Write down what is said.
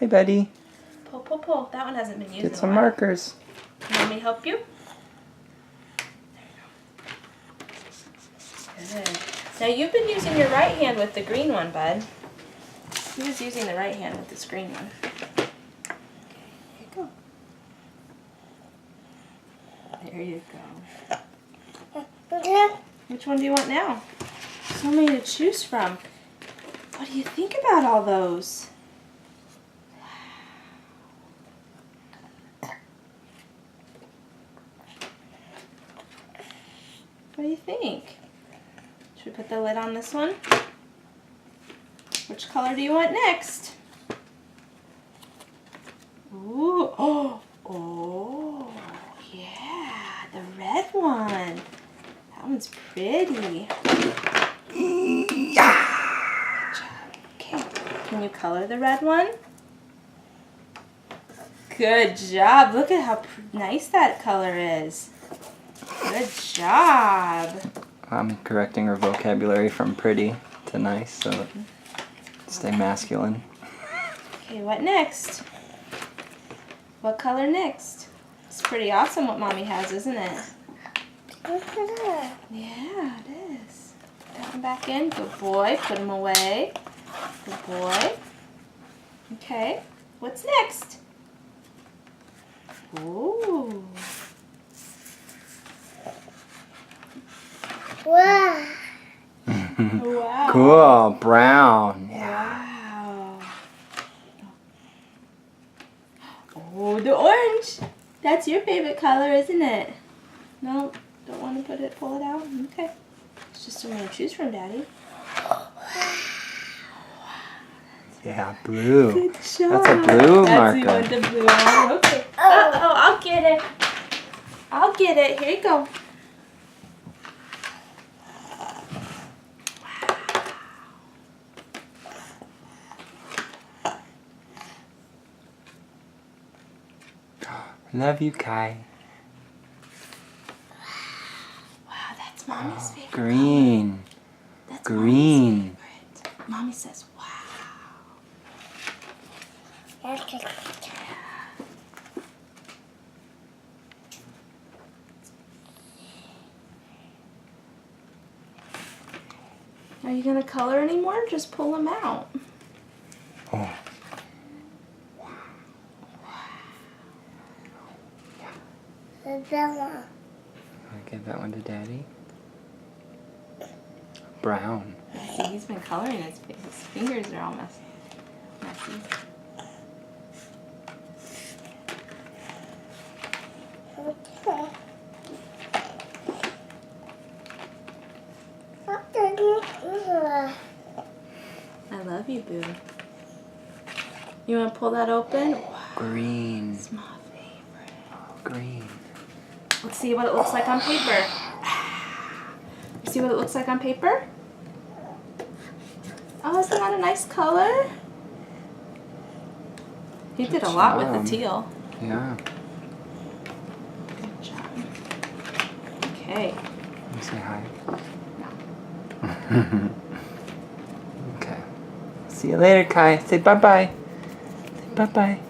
Hi, buddy. Pull, pull, pull. That one hasn't been used Get in some a while. markers. Let me help you. Good. Now you've been using your right hand with the green one, bud. He was using the right hand with this green one. Here you go. There you go. Which one do you want now? So many to choose from. What do you think about all those? What do you think? Should we put the lid on this one? Which color do you want next? Ooh, oh, yeah, the red one. That one's pretty. Good job. Okay, can you color the red one? Good job. Look at how nice that color is. Good job. I'm correcting her vocabulary from pretty to nice, so stay masculine. Okay, what next? What color next? It's pretty awesome what Mommy has, isn't it? Yeah, it is. Put that one back in. Good boy. Put him away. Good boy. Okay. What's next? Ooh. Wow. Wow. Cool, brown. Wow. Oh, the orange. That's your favorite color, isn't it? No, don't want to pull it out? Okay. It's just something to choose from, Daddy. Yeah, blue. Good job. That's a blue That's you marker. want the blue one. Okay. Uh-oh, I'll get it. I'll get it. Here you go. Love you, Kai. Wow, that's Mommy's favorite. Green. That's Green. Mommy's favorite. Mommy says, wow. Are you going to color anymore? Just pull them out. Oh. Bella. Wanna give that one to Daddy? Brown. See, he's been coloring his face. His fingers are all messy. I love you, Boo. You want to pull that open? Wow, Green. it's my favorite. Green. Let's see what it looks like on paper. You see what it looks like on paper? Oh, isn't that a nice color? He did a lot with the teal. Yeah. Good job. Okay. Can you say hi? Okay. See you later, Kai. Say bye-bye. Say bye-bye.